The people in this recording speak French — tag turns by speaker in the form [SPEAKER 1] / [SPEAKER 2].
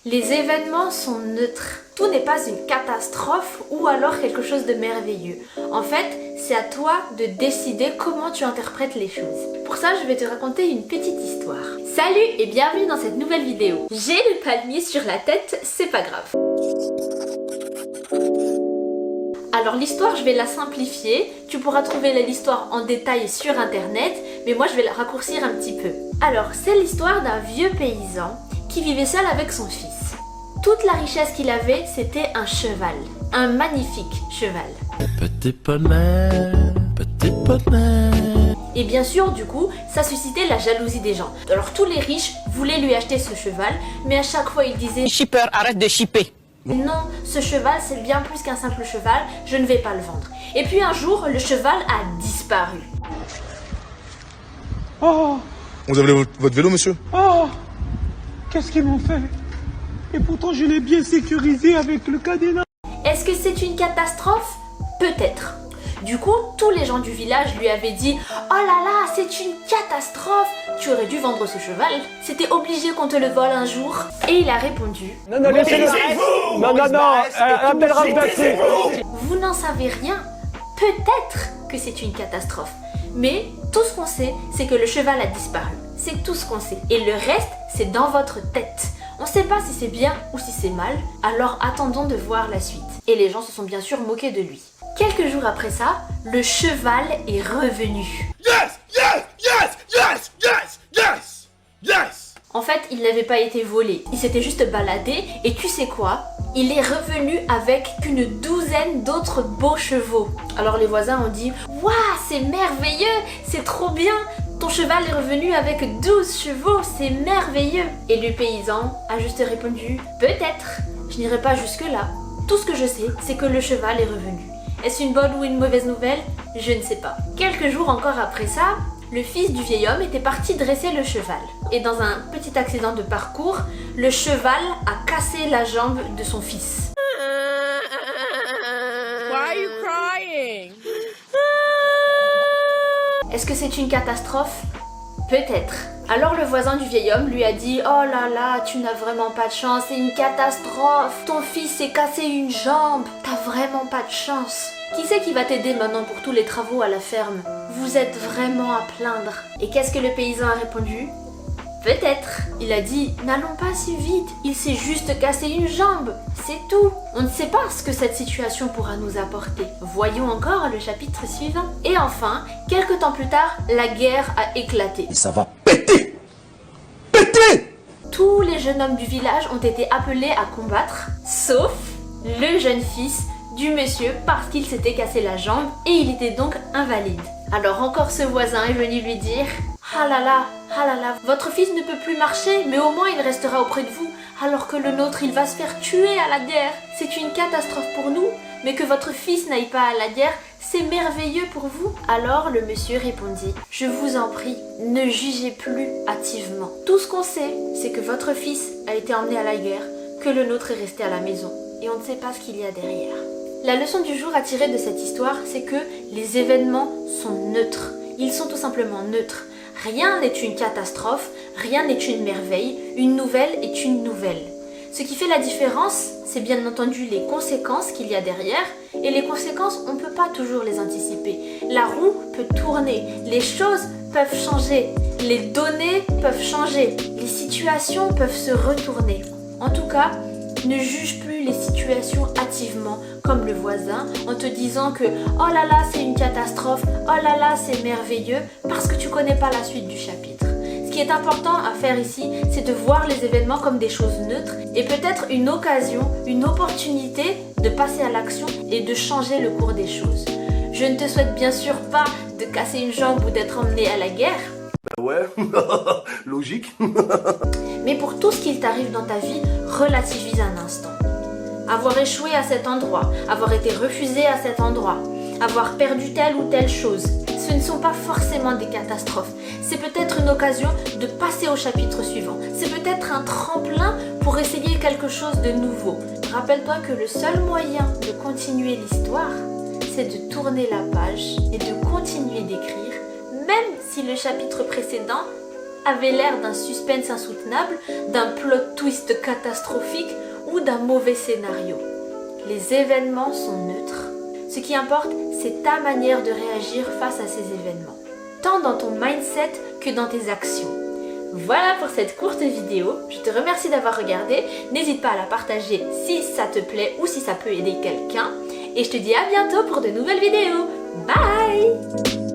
[SPEAKER 1] Les événements sont neutres. Tout n'est pas une catastrophe ou alors quelque chose de merveilleux. En fait, c'est à toi de décider comment tu interprètes les choses. Pour ça, je vais te raconter une petite histoire. Salut et bienvenue dans cette nouvelle vidéo. J'ai le palmier sur la tête, c'est pas grave. Alors l'histoire, je vais la simplifier. Tu pourras trouver l'histoire en détail sur internet, mais moi je vais la raccourcir un petit peu. Alors, c'est l'histoire d'un vieux paysan qui vivait seul avec son fils. Toute la richesse qu'il avait, c'était un cheval. Un magnifique cheval.
[SPEAKER 2] Petit poney, petit poney.
[SPEAKER 1] Et bien sûr, du coup, ça suscitait la jalousie des gens. Alors tous les riches voulaient lui acheter ce cheval, mais à chaque fois ils disaient «
[SPEAKER 3] Shipper, arrête de shipper !»
[SPEAKER 1] Non, ce cheval c'est bien plus qu'un simple cheval, je ne vais pas le vendre. Et puis un jour, le cheval a disparu.
[SPEAKER 4] Oh,
[SPEAKER 5] Vous avez votre vélo, monsieur?
[SPEAKER 4] oh, qu'est-ce qu'ils m'ont fait? Et pourtant je l'ai bien sécurisé avec le cadenas.
[SPEAKER 1] Est-ce que c'est une catastrophe? Peut-être. Du coup, tous les gens du village lui avaient dit « Oh là là, c'est une catastrophe! Tu aurais dû vendre ce cheval. C'était obligé qu'on te le vole un jour. » Et il a répondu «
[SPEAKER 4] Non, laissez-le. Non, appelle remplacer.
[SPEAKER 1] Vous n'en savez rien. Peut-être que c'est une catastrophe. Mais tout ce qu'on sait, c'est que le cheval a disparu. C'est tout ce qu'on sait. Et le reste, c'est dans votre tête. On ne sait pas si c'est bien ou si c'est mal, alors attendons de voir la suite. Et les gens se sont bien sûr moqués de lui. Quelques jours après ça, le cheval est revenu.
[SPEAKER 5] Yes! Yes! Yes! Yes! Yes! Yes! Yes!
[SPEAKER 1] En fait, il n'avait pas été volé, il s'était juste baladé et tu sais quoi? Il est revenu avec une douzaine d'autres beaux chevaux. Alors les voisins ont dit « Waouh, c'est merveilleux, c'est trop bien! Ton cheval est revenu avec 12 chevaux, c'est merveilleux !» Et le paysan a juste répondu « Peut-être, je n'irai pas jusque-là. Tout ce que je sais, c'est que le cheval est revenu. Est-ce une bonne ou une mauvaise nouvelle? Je ne sais pas. » Quelques jours encore après ça, le fils du vieil homme était parti dresser le cheval. Et dans un petit accident de parcours, le cheval a cassé la jambe de son fils.
[SPEAKER 3] Why are you crying?
[SPEAKER 1] Est-ce que c'est une catastrophe? Peut-être. Alors le voisin du vieil homme lui a dit « Oh là là, tu n'as vraiment pas de chance, c'est une catastrophe. Ton fils s'est cassé une jambe, t'as vraiment pas de chance. Qui c'est qui va t'aider maintenant pour tous les travaux à la ferme? Vous êtes vraiment à plaindre. » Et qu'est-ce que le paysan a répondu? Peut-être. Il a dit « N'allons pas si vite, il s'est juste cassé une jambe, c'est tout. » On ne sait pas ce que cette situation pourra nous apporter. Voyons encore le chapitre suivant. Et enfin, quelques temps plus tard, la guerre a éclaté.
[SPEAKER 5] Et ça va péter! Péter!
[SPEAKER 1] Tous les jeunes hommes du village ont été appelés à combattre, sauf le jeune fils du monsieur parce qu'il s'était cassé la jambe et il était donc invalide. Alors encore ce voisin est venu lui dire « Ah là là, votre fils ne peut plus marcher, mais au moins il restera auprès de vous, alors que le nôtre il va se faire tuer à la guerre. C'est une catastrophe pour nous, mais que votre fils n'aille pas à la guerre, c'est merveilleux pour vous. » Alors le monsieur répondit « Je vous en prie, ne jugez plus hâtivement. Tout ce qu'on sait, c'est que votre fils a été emmené à la guerre, que le nôtre est resté à la maison, et on ne sait pas ce qu'il y a derrière. » La leçon du jour à tirer de cette histoire, c'est que les événements sont neutres. Ils sont tout simplement neutres. Rien n'est une catastrophe, rien n'est une merveille, une nouvelle est une nouvelle. Ce qui fait la différence, c'est bien entendu les conséquences qu'il y a derrière, et les conséquences, on ne peut pas toujours les anticiper. La roue peut tourner, les choses peuvent changer, les données peuvent changer, les situations peuvent se retourner. En tout cas, ne juge plus les situations hâtivement, comme le voisin, en te disant que « Oh là là, c'est une catastrophe, oh là là, c'est merveilleux », parce que tu connais pas la suite du chapitre. Ce qui est important à faire ici, c'est de voir les événements comme des choses neutres et peut-être une occasion, une opportunité de passer à l'action et de changer le cours des choses. Je ne te souhaite bien sûr pas de casser une jambe ou d'être emmené à la guerre.
[SPEAKER 5] Bah ouais, logique.
[SPEAKER 1] Mais pour tout ce qu'il t'arrive dans ta vie, relativise un instant. Avoir échoué à cet endroit, avoir été refusé à cet endroit, avoir perdu telle ou telle chose, ce ne sont pas forcément des catastrophes. C'est peut-être une occasion de passer au chapitre suivant. C'est peut-être un tremplin pour essayer quelque chose de nouveau. Rappelle-toi que le seul moyen de continuer l'histoire, c'est de tourner la page et de continuer d'écrire, même si le chapitre précédent avait l'air d'un suspense insoutenable, d'un plot twist catastrophique ou d'un mauvais scénario. Les événements sont neutres. Ce qui importe, c'est ta manière de réagir face à ces événements, tant dans ton mindset que dans tes actions. Voilà pour cette courte vidéo, je te remercie d'avoir regardé, n'hésite pas à la partager si ça te plaît ou si ça peut aider quelqu'un, et je te dis à bientôt pour de nouvelles vidéos. Bye!